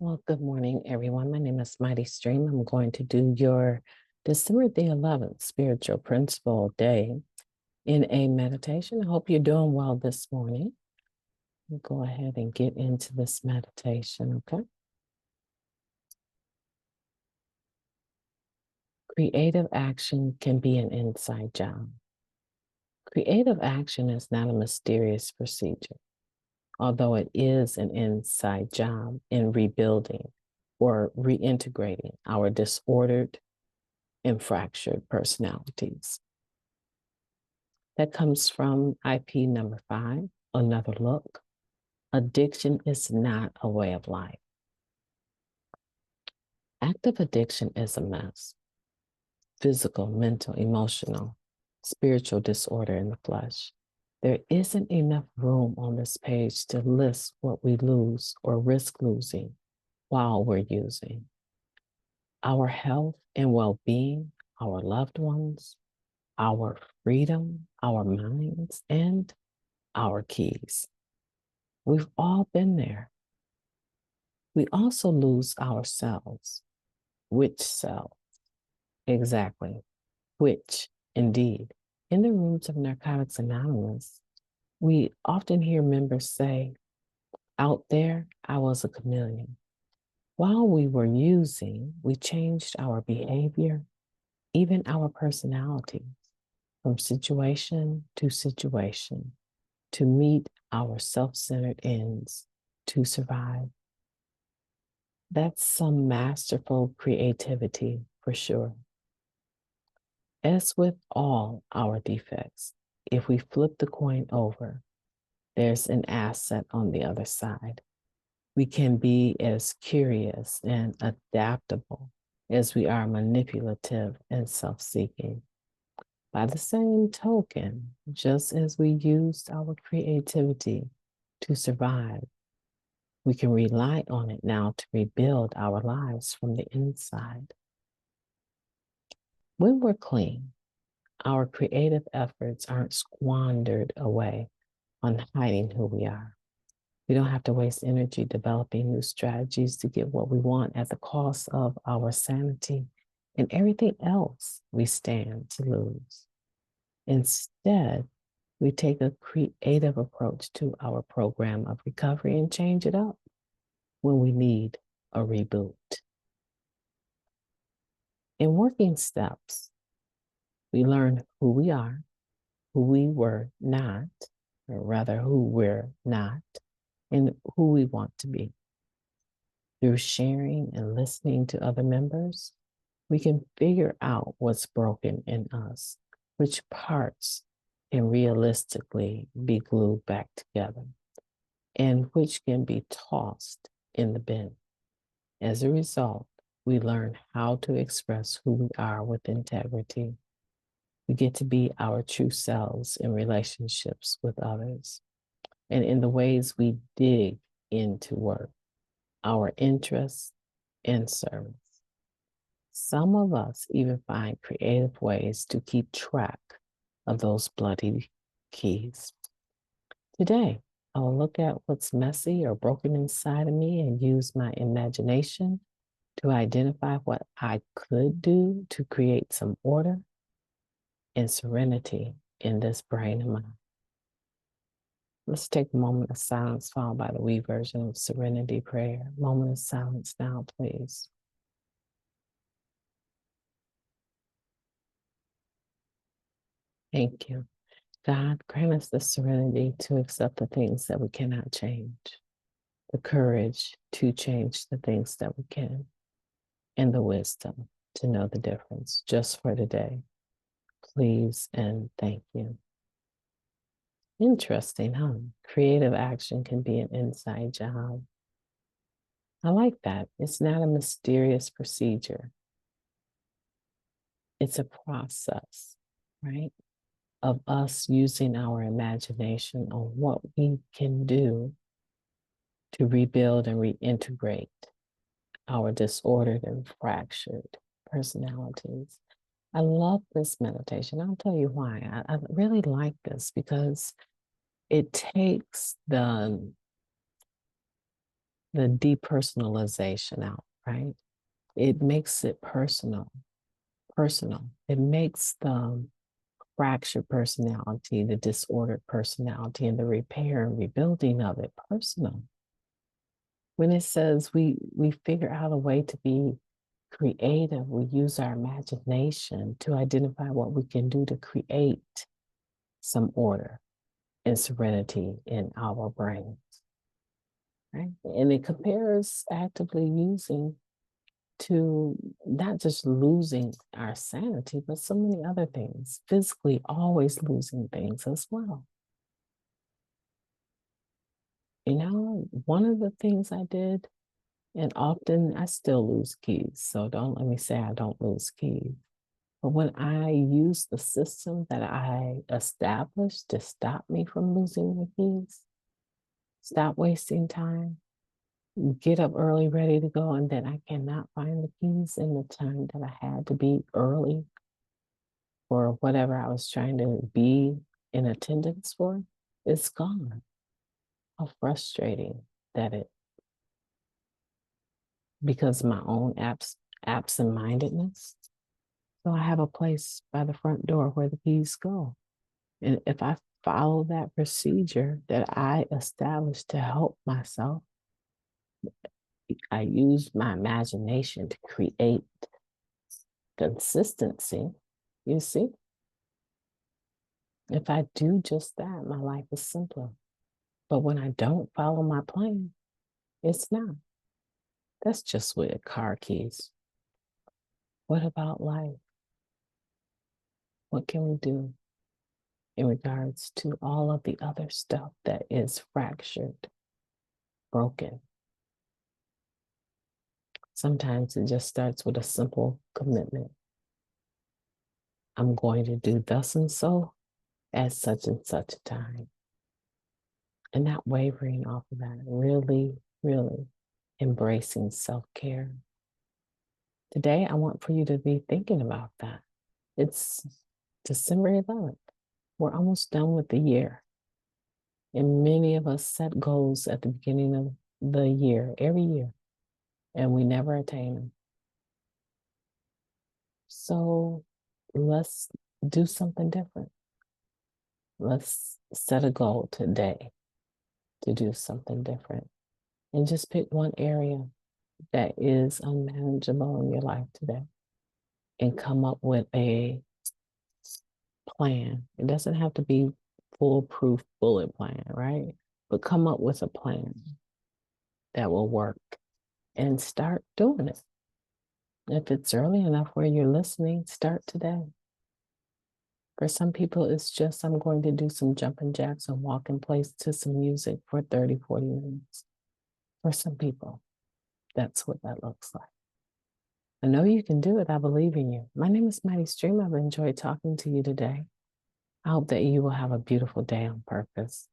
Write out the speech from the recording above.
Well, good morning, everyone. My name is Mighty Stream. I'm going to do your December the 11th spiritual principle day in a meditation. I hope you're doing well this morning. We'll go ahead and get into this meditation, okay? Creative action can be an inside job. Creative action is not a mysterious procedure, although it is an inside job in rebuilding or reintegrating our disordered and fractured personalities. That comes from IP number 5, Another Look. Addiction is not a way of life. Active addiction is a mess. Physical, mental, emotional, spiritual disorder in the flesh. There isn't enough room on this page to list what we lose or risk losing while we're using. Our health and well-being, our loved ones, our freedom, our minds, and our keys. We've all been there. We also lose ourselves. Which self? Exactly. Which, indeed. In the rooms of Narcotics Anonymous, we often hear members say, out there, I was a chameleon. While we were using, we changed our behavior, even our personalities, from situation to meet our self-centered ends, to survive. That's some masterful creativity for sure. As with all our defects, if we flip the coin over, there's an asset on the other side. We can be as curious and adaptable as we are manipulative and self-seeking. By the same token, just as we used our creativity to survive, we can rely on it now to rebuild our lives from the inside. When we're clean, our creative efforts aren't squandered away on hiding who we are. We don't have to waste energy developing new strategies to get what we want at the cost of our sanity and everything else we stand to lose. Instead, we take a creative approach to our program of recovery and change it up when we need a reboot. In working steps, we learn who we are, who we were not, or rather who we're not, and who we want to be. Through sharing and listening to other members, we can figure out what's broken in us, which parts can realistically be glued back together, and which can be tossed in the bin. As a result, we learn how to express who we are with integrity. We get to be our true selves in relationships with others and in the ways we dig into work, our interests, and service. Some of us even find creative ways to keep track of those bloody keys. Today, I'll look at what's messy or broken inside of me and use my imagination to identify what I could do to create some order and serenity in this brain of mine. Let's take a moment of silence followed by the we version of serenity prayer. Moment of silence now, please. Thank you. God, grant us the serenity to accept the things that we cannot change, the courage to change the things that we can, and the wisdom to know the difference just for today. Please and thank you. Interesting, huh? Creative action can be an inside job. I like that. It's not a mysterious procedure. It's a process, right? Of us using our imagination on what we can do to rebuild and reintegrate our disordered and fractured personalities. I love this meditation. I'll tell you why. I really like this because it takes the the depersonalization out, right? It makes it personal. It makes the fractured personality, the disordered personality, and the repair and rebuilding of it personal. When it says we figure out a way to be creative, we use our imagination to identify what we can do to create some order and serenity in our brains, right? And it compares actively using to not just losing our sanity, but so many other things, physically always losing things as well. You know, one of the things I did, and often I still lose keys, so don't let me say I don't lose keys. But when I use the system that I established to stop me from losing the keys, stop wasting time, get up early, ready to go, and then I cannot find the keys in the time that I had to be early for whatever I was trying to be in attendance for, it's gone. How frustrating that it, because of my own absent-mindedness. So I have a place by the front door where the keys go. And if I follow that procedure that I established to help myself, I use my imagination to create consistency. You see, if I do just that, my life is simpler. But when I don't follow my plan, it's not. That's just with car keys. What about life? What can we do in regards to all of the other stuff that is fractured, broken? Sometimes it just starts with a simple commitment. I'm going to do thus and so at such and such a time. And not wavering off of that, really, really embracing self-care. Today, I want for you to be thinking about that. It's December 11th. We're almost done with the year. And many of us set goals at the beginning of the year, every year, and we never attain them. So let's do something different. Let's set a goal today to do something different. And just pick one area that is unmanageable in your life today and come up with a plan. It doesn't have to be foolproof bullet plan, right? But come up with a plan that will work and start doing it. If it's early enough where you're listening, start today. For some people, it's just I'm going to do some jumping jacks and walk in place to some music for 30, 40 minutes. For some people, that's what that looks like. I know you can do it. I believe in you. My name is MightyStream. I've enjoyed talking to you today. I hope that you will have a beautiful day on purpose.